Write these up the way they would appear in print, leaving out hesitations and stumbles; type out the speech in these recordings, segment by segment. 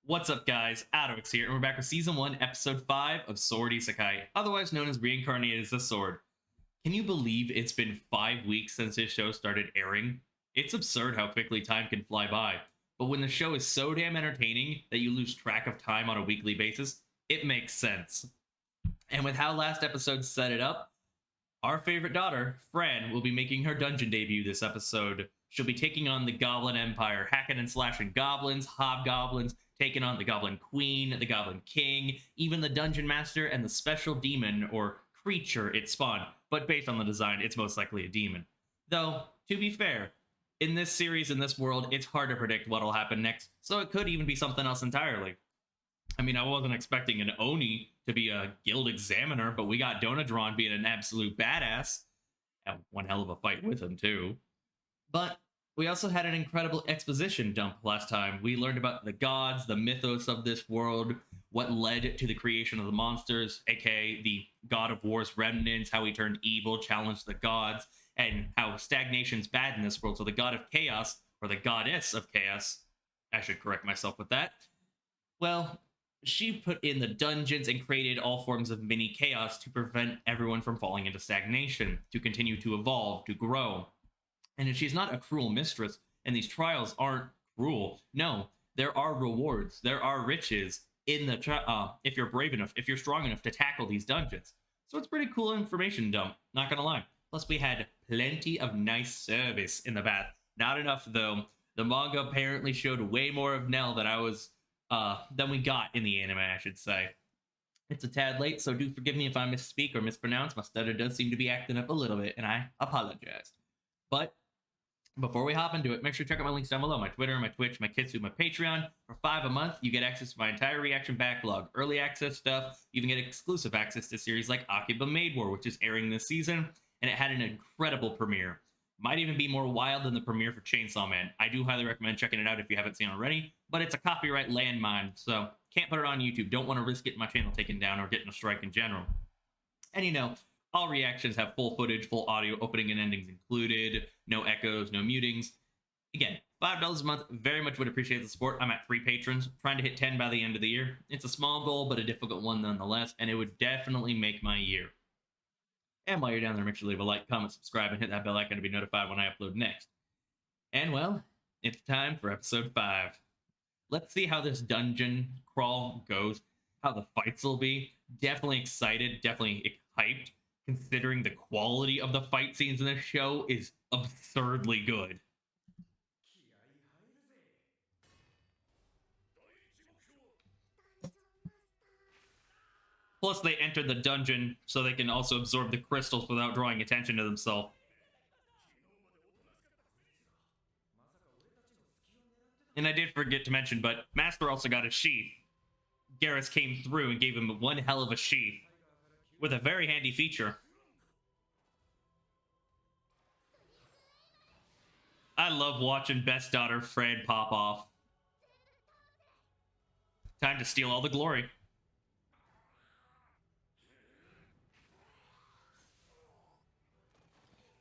What's up, guys? AlduicS here, and we're back with Season 1, Episode 5 of Sword Isekai, otherwise known as Reincarnated as the Sword. Can you believe it's been 5 weeks since this show started airing? It's absurd how quickly time can fly by, but when the show is so damn entertaining that you lose track of time on a weekly basis, it makes sense. And with how last episode set it up, our favorite daughter, Fran, will be making her dungeon debut this episode. She'll be taking on the Goblin Empire, hacking and slashing goblins, hobgoblins, taking on the Goblin Queen, the Goblin King, even the Dungeon Master, and the special demon or creature it spawned. But based on the design, it's most likely a demon. Though, to be fair, in this series, in this world, it's hard to predict what'll happen next, so it could even be something else entirely. I mean, I wasn't expecting an Oni to be a guild examiner, but we got Donadron being an absolute badass. And one hell of a fight with him, too. But we also had an incredible exposition dump last time. We learned about the gods, the mythos of this world, what led to the creation of the monsters, aka the God of War's remnants, how he turned evil, challenged the gods, and how stagnation's bad in this world. So the god of chaos, or the goddess of chaos, I should correct myself with that, well, she put in the dungeons and created all forms of mini chaos to prevent everyone from falling into stagnation, to continue to evolve, to grow. And she's not a cruel mistress, and these trials aren't cruel. No, there are rewards, there are riches in the if you're brave enough, if you're strong enough to tackle these dungeons. So it's pretty cool information dump, not gonna lie. Plus we had plenty of nice service in the bath. Not enough though. The manga apparently showed way more of Nell than we got in the anime, I should say. It's a tad late, so do forgive me if I misspeak or mispronounce. My stutter does seem to be acting up a little bit, and I apologize. But before we hop into it, make sure to check out my links down below. My Twitter, my Twitch, my Kitsu, my Patreon. For $5 a month, you get access to my entire reaction backlog, early access stuff. You even get exclusive access to series like Akiba Maid War, which is airing this season, and it had an incredible premiere. Might even be more wild than the premiere for Chainsaw Man. I do highly recommend checking it out if you haven't seen it already, but it's a copyright landmine, so can't put it on YouTube. Don't want to risk getting my channel taken down or getting a strike in general. And you know, all reactions have full footage, full audio, opening and endings included, no echoes, no mutings. Again, $5 a month, very much would appreciate the support. I'm at 3 patrons, trying to hit 10 by the end of the year. It's a small goal, but a difficult one nonetheless, and it would definitely make my year. And while you're down there, make sure to leave a like, comment, subscribe, and hit that bell icon to be notified when I upload next. And well, it's time for episode 5. Let's see how this dungeon crawl goes, how the fights will be. Definitely excited, definitely hyped, considering the quality of the fight scenes in this show is absurdly good. Plus, they entered the dungeon so they can also absorb the crystals without drawing attention to themselves. And I did forget to mention, but Master also got a sheath. Garrus came through and gave him one hell of a sheath, with a very handy feature. I love watching best daughter Fran pop off. Time to steal all the glory.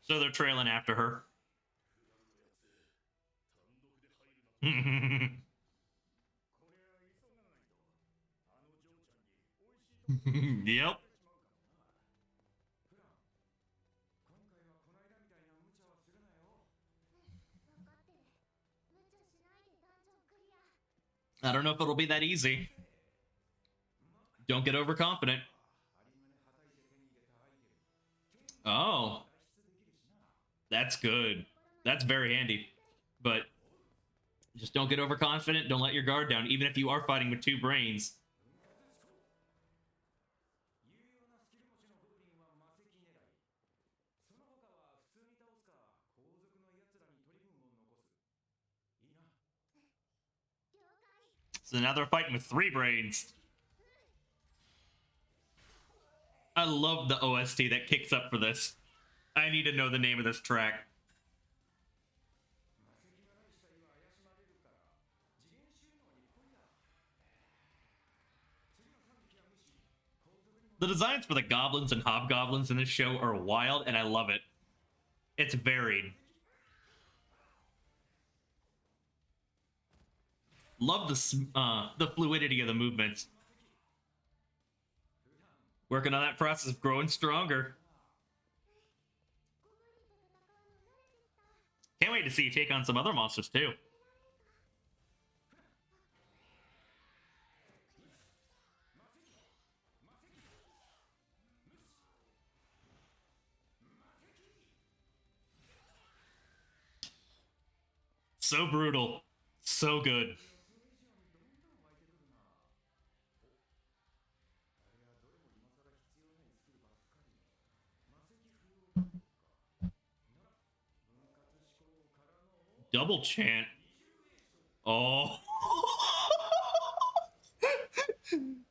So they're trailing after her. Yep. I don't know if it'll be that easy. Don't get overconfident. Oh. That's good. That's very handy. But just don't get overconfident. Don't let your guard down, even if you are fighting with 2 brains. So now they're fighting with 3 brains. I love the OST that kicks up for this. I need to know the name of this track. The designs for the goblins and hobgoblins in this show are wild, and I love it. It's varied. Love the fluidity of the movements. Working on that process of growing stronger. Can't wait to see you take on some other monsters too. So brutal. So good. Double chant. Oh.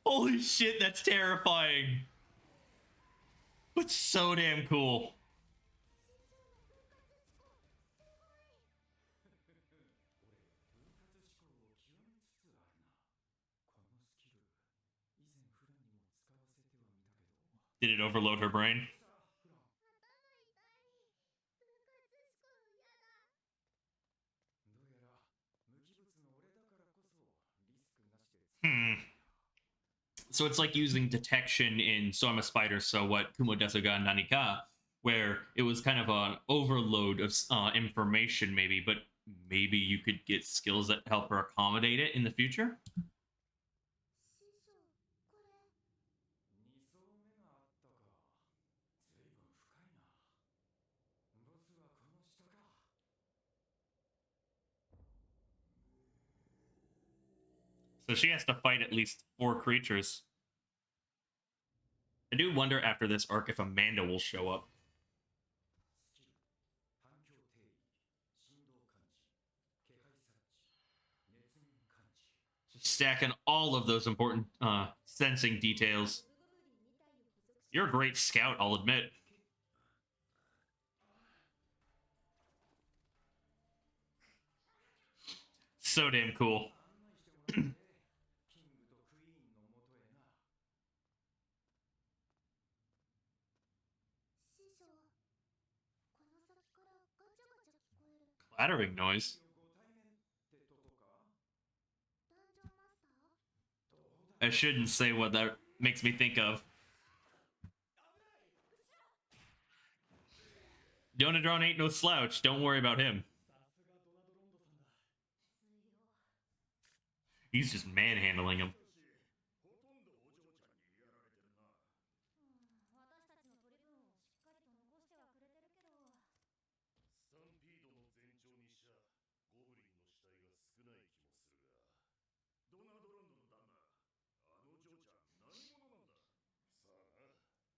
Holy shit, that's terrifying. But so damn cool. Did it overload her brain? So it's like using detection in So I'm a Spider, So What, Kumo Desu ga Nanika, where it was kind of an overload of information, maybe, but maybe you could get skills that help her accommodate it in the future. So she has to fight at least 4 creatures. I do wonder after this arc if Amanda will show up. Just stacking all of those important sensing details. You're a great scout, I'll admit. So damn cool. Clattering noise. I shouldn't say what that makes me think of. Donadron ain't no slouch. Don't worry about him. He's just manhandling him.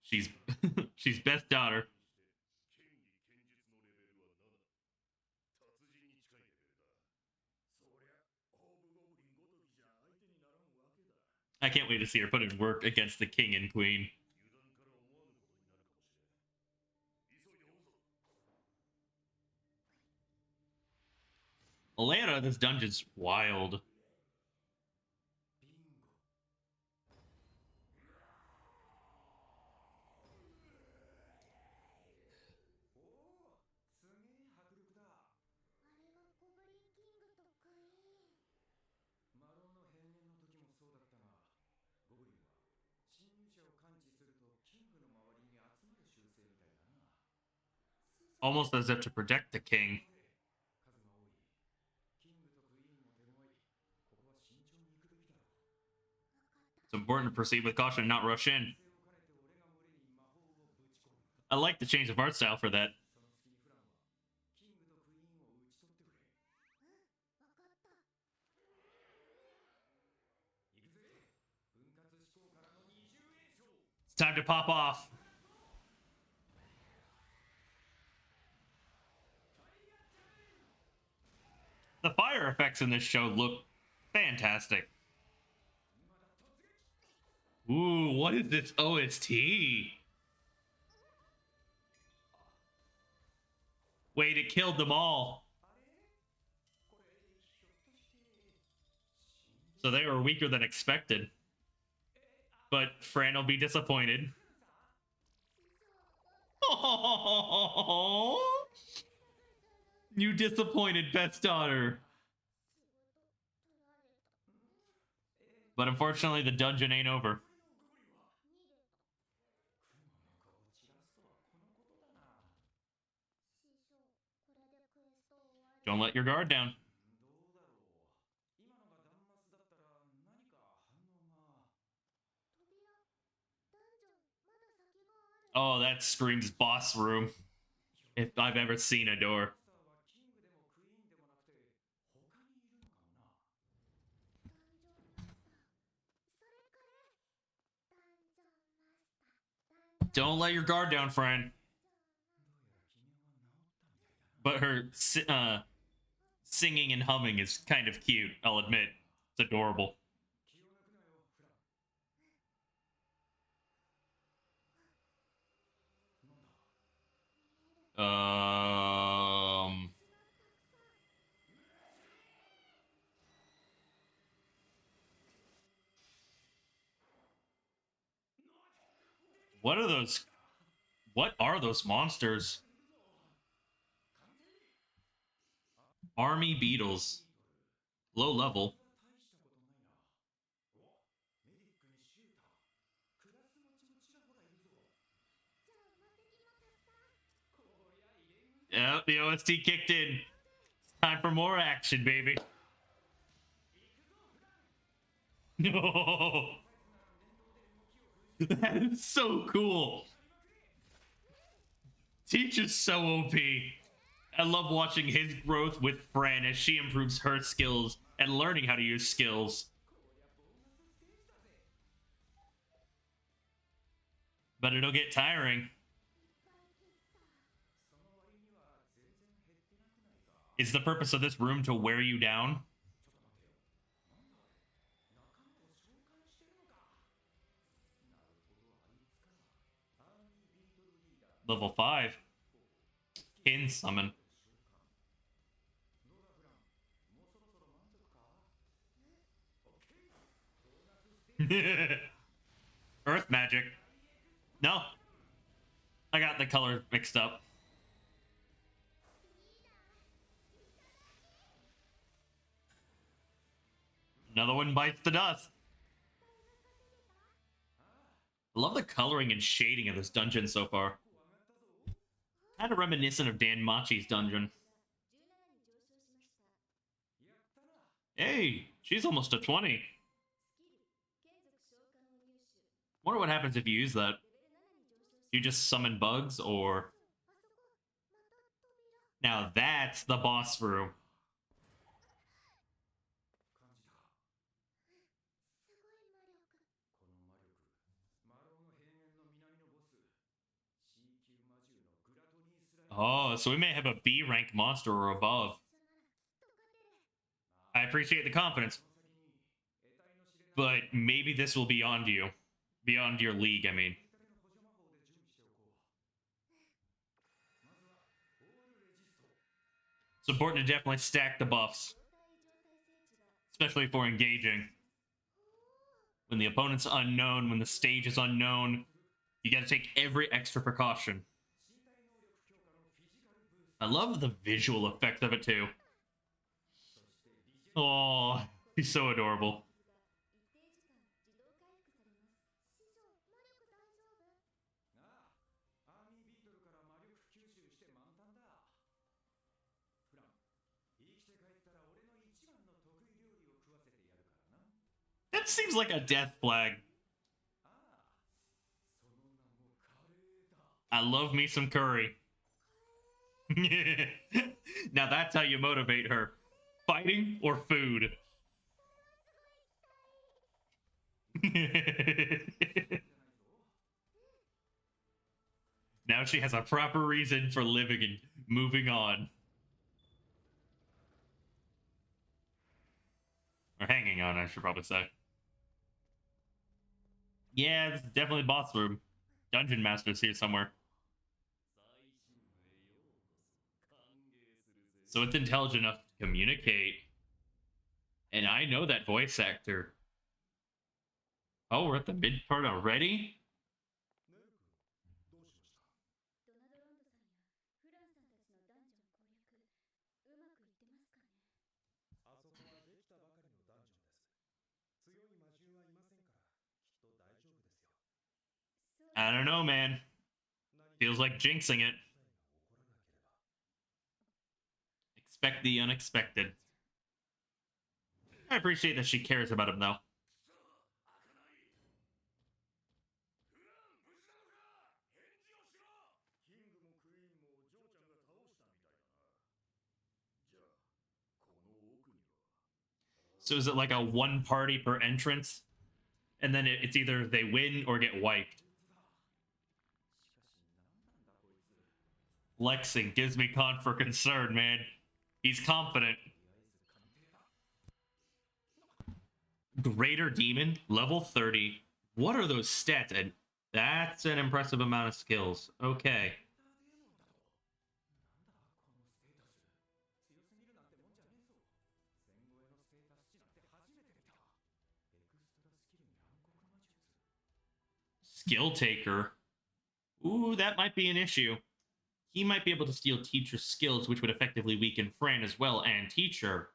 She's she's best daughter. I can't wait to see her put in work against the king and queen. The layout of this dungeon's wild. Almost as if to protect the king. It's important to proceed with caution and not rush in. I like the change of art style for that. It's time to pop off. The fire effects in this show look fantastic. Ooh, what is this OST? Wait, it killed them all. So they were weaker than expected. But Fran will be disappointed. Oh, you disappointed best daughter. But unfortunately, the dungeon ain't over. Don't let your guard down. Oh, that screams boss room. If I've ever seen a door. Don't let your guard down, friend. But her singing and humming is kind of cute, I'll admit. It's adorable. What are those? What are those monsters? Army beetles. Low level. Yep, the OST kicked in. Time for more action, baby. No. That is so cool. Teach is so OP. I love watching his growth with Fran as she improves her skills and learning how to use skills. But it'll get tiring. Is the purpose of this room to wear you down? Level 5. Kin summon. Earth magic. No. I got the color mixed up. Another one bites the dust. I love the coloring and shading of this dungeon so far. Kind of reminiscent of Dan Machi's dungeon. Hey, she's almost a 20. Wonder what happens if you use that. You just summon bugs, or... Now that's the boss room. Oh, so we may have a B rank monster or above. I appreciate the confidence. But maybe this will be beyond you. Beyond your league, I mean. It's important to definitely stack the buffs. Especially for engaging. When the opponent's unknown, when the stage is unknown, you gotta take every extra precaution. I love the visual effect of it too. Oh, he's so adorable. That seems like a death flag. I love me some curry. Now that's how you motivate her. Fighting or food? Now she has a proper reason for living and moving on. Or hanging on, I should probably say. Yeah, this is definitely boss room. Dungeon Master's here somewhere. So it's intelligent enough to communicate. And I know that voice actor. Oh, we're at the mid part already? I don't know, man. Feels like jinxing it. Expect the unexpected. I appreciate that she cares about him, though. So is it like a one party per entrance? And then it's either they win or get wiped. Flexing gives me cause for concern, man. He's confident. Greater Demon, level 30. What are those stats? And that's an impressive amount of skills. Okay. Skill Taker. Ooh, that might be an issue. He might be able to steal Teacher's skills, which would effectively weaken Fran as well, and Teacher.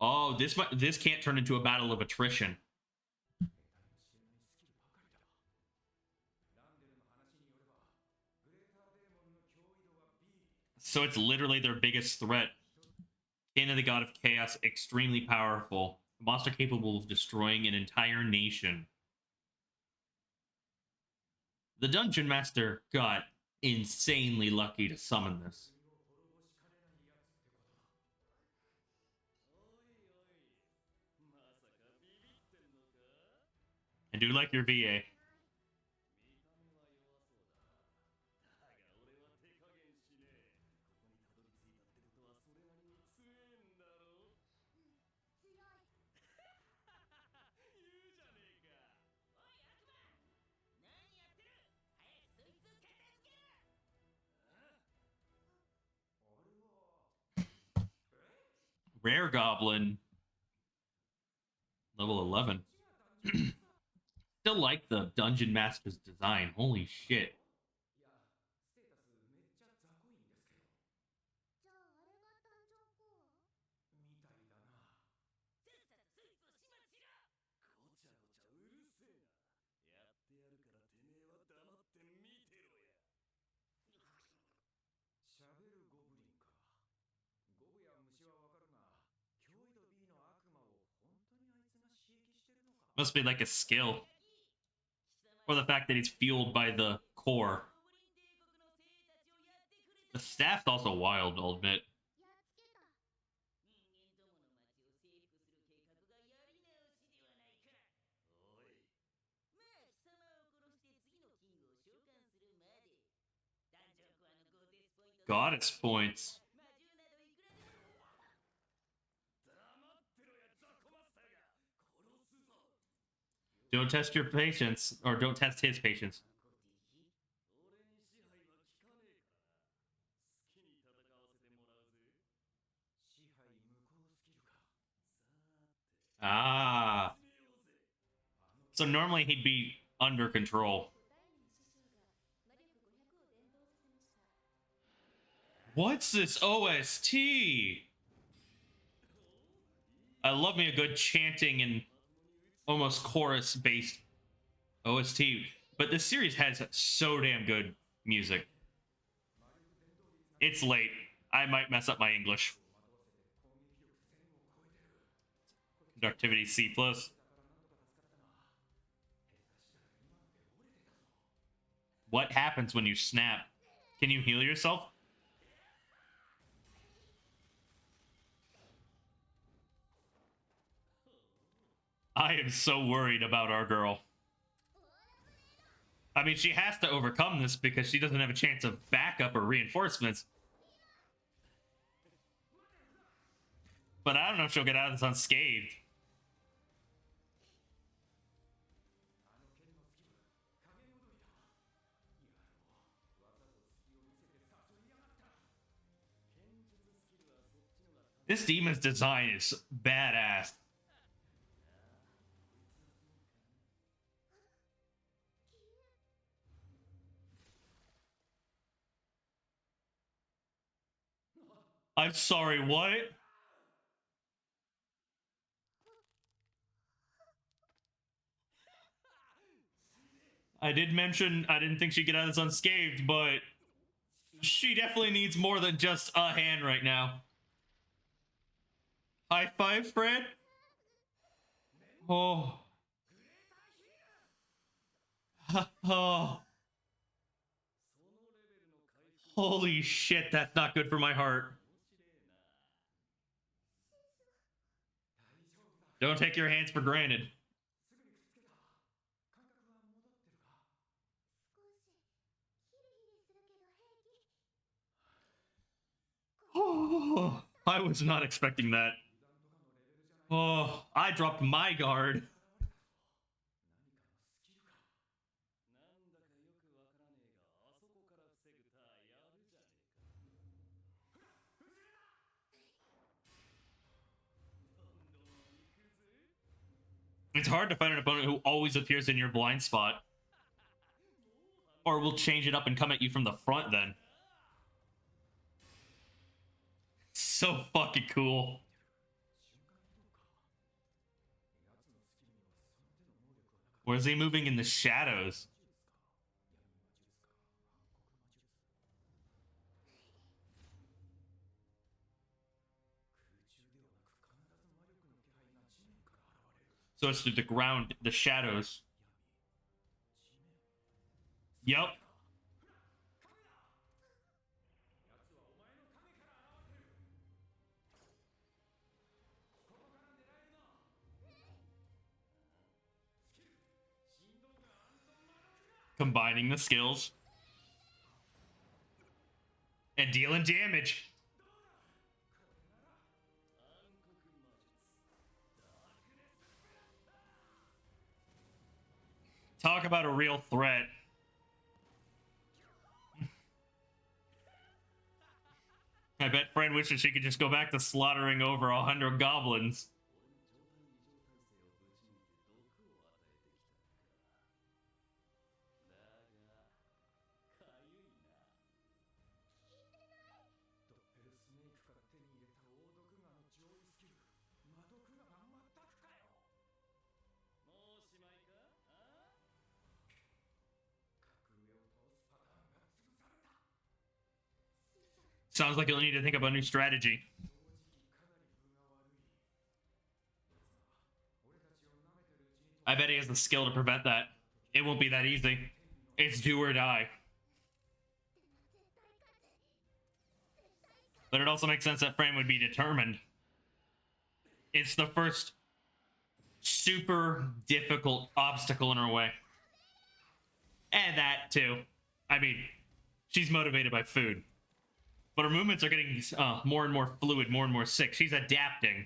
Oh, this can't turn into a battle of attrition. So it's literally their biggest threat. Kana, the god of chaos, extremely powerful. A monster capable of destroying an entire nation. The Dungeon Master got insanely lucky to summon this. I do like your VA. Rare Goblin. Level 11. Still like the Dungeon Master's design. Holy shit. Must be like a skill. Or the fact that he's fueled by the core. The staff's also wild, I'll admit. Goddess points. Don't test your patience, or don't test his patience. Ah. So normally he'd be under control. What's this OST? I love me a good chanting and almost chorus-based OST. But this series has so damn good music. It's late. I might mess up my English. Conductivity C+. What happens when you snap? Can you heal yourself? I am so worried about our girl. I mean, she has to overcome this because she doesn't have a chance of backup or reinforcements. But I don't know if she'll get out of this unscathed. This demon's design is badass. I'm sorry, what? I did mention I didn't think she'd get out of this unscathed, but she definitely needs more than just a hand right now. High five, Fred. Oh. Oh. Holy shit, that's not good for my heart. Don't take your hands for granted. Oh, I was not expecting that. Oh, I dropped my guard. It's hard to find an opponent who always appears in your blind spot. Or will change it up and come at you from the front then. So fucking cool. Where's he moving in the shadows? So it's through the ground, the shadows. Yep. Combining the skills. And dealing damage. Talk about a real threat. I bet Fran wishes she could just go back to slaughtering over 100 goblins. Sounds like you'll need to think about a new strategy. I bet he has the skill to prevent that. It won't be that easy. It's do or die. But it also makes sense that Fran would be determined. It's the first super difficult obstacle in her way. And that, too. I mean, she's motivated by food. But her movements are getting more and more fluid, more and more sick. She's adapting.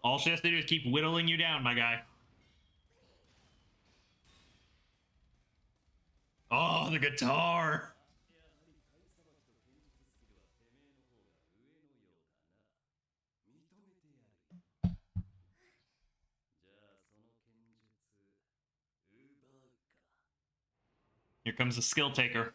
All she has to do is keep whittling you down, my guy. Oh, the guitar! Here comes the skill taker.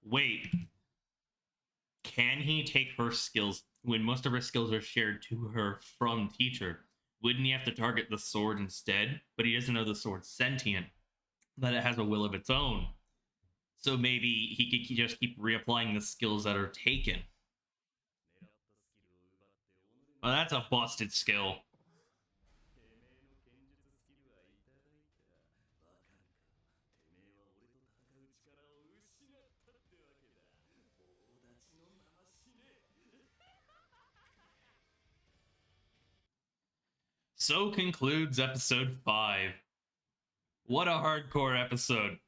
Wait. Can he take her skills when most of her skills are shared to her from teacher? Wouldn't he have to target the sword instead? But he doesn't know the sword's sentient, that it has a will of its own. So maybe he could just keep reapplying the skills that are taken. Well, that's a busted skill. So concludes episode 5. What a hardcore episode.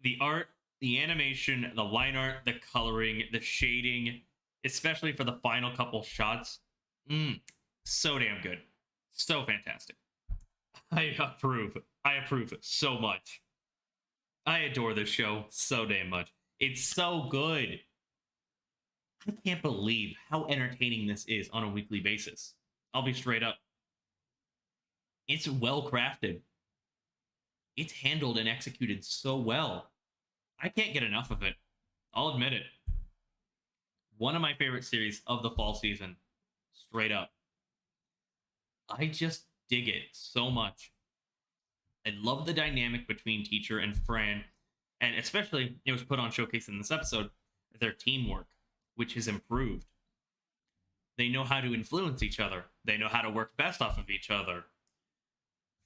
The art, the animation, the line art, the coloring, the shading, especially for the final couple shots. So damn good. So fantastic. I approve. I approve so much. I adore this show so damn much. It's so good. I can't believe how entertaining this is on a weekly basis. I'll be straight up. It's well crafted. It's handled and executed so well. I can't get enough of it. I'll admit it. One of my favorite series of the fall season. Straight up. I just dig it so much. I love the dynamic between teacher and Fran, and especially it was put on showcase in this episode, their teamwork, which has improved. They know how to influence each other. They know how to work best off of each other.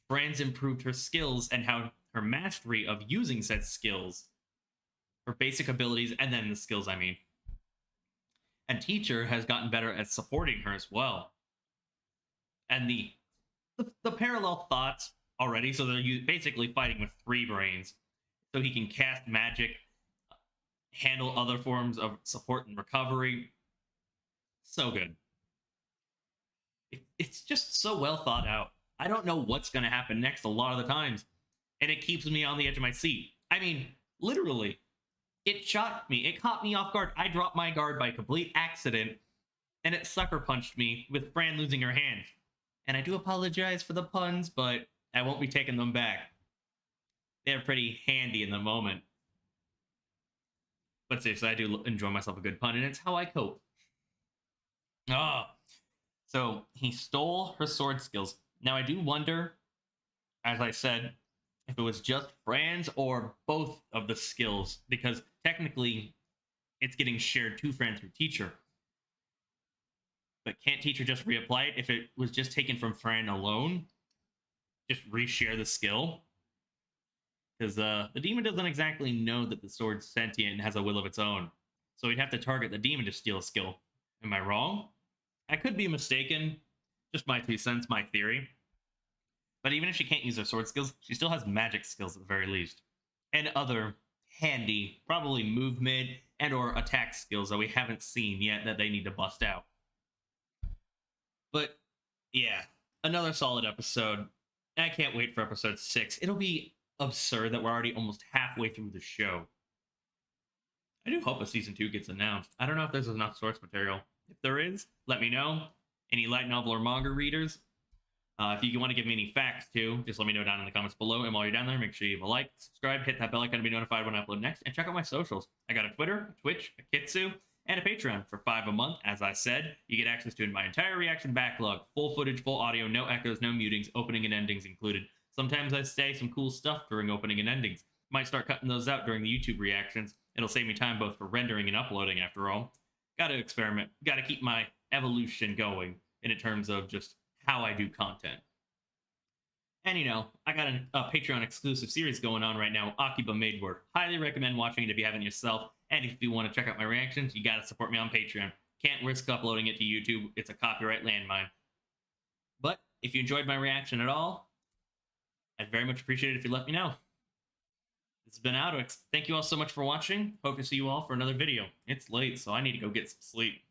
Fran's improved her skills and how her mastery of using said skills, her basic abilities, and then the skills, I mean. And teacher has gotten better at supporting her as well. And the parallel thoughts already, so they're basically fighting with 3 brains, so he can cast magic, handle other forms of support and recovery. So good. It's just so well thought out. I don't know what's going to happen next a lot of the times, and it keeps me on the edge of my seat. I mean, literally, it shocked me. It caught me off guard. I dropped my guard by complete accident, and it sucker punched me with Fran losing her hand. And I do apologize for the puns, but I won't be taking them back. They're pretty handy in the moment. But seriously, I do enjoy myself a good pun, and it's how I cope. So he stole her sword skills. Now I do wonder, as I said, if it was just Fran's or both of the skills, because technically it's getting shared to Fran through teacher. But can't teacher just reapply it if it was just taken from Fran alone? Just reshare the skill? Because the demon doesn't exactly know that the sword's sentient and has a will of its own. So he'd have to target the demon to steal a skill. Am I wrong? I could be mistaken. Just my 2 cents, my theory. But even if she can't use her sword skills, she still has magic skills at the very least. And other handy, probably movement and or attack skills that we haven't seen yet that they need to bust out. But yeah, another solid episode. I can't wait for episode 6. It'll be absurd that we're already almost halfway through the show. I do hope a season 2 gets announced. I don't know if there's enough source material. If there is, let me know. Any light novel or manga readers, if you want to give me any facts too, just let me know down in the comments below. And while you're down there, make sure you leave a like, subscribe, hit that bell icon to be notified when I upload next, and check out my socials. I got a Twitter, a Twitch, a Kitsu, and a Patreon for $5 a month. As I said, you get access to my entire reaction backlog, full footage, full audio, no echoes, no mutings, opening and endings included. Sometimes I say some cool stuff during opening and endings. Might start cutting those out during the YouTube reactions. It'll save me time both for rendering and uploading after all. Gotta experiment. Gotta keep my evolution going in terms of just how I do content. And you know, I got a Patreon exclusive series going on right now, Akiba Made Work. Highly recommend watching it if you haven't yourself. And if you want to check out my reactions, you gotta support me on Patreon. Can't risk uploading it to YouTube. It's a copyright landmine. But if you enjoyed my reaction at all, I'd very much appreciate it if you let me know. This has been AlduicS. Thank you all so much for watching. Hope to see you all for another video. It's late, so I need to go get some sleep.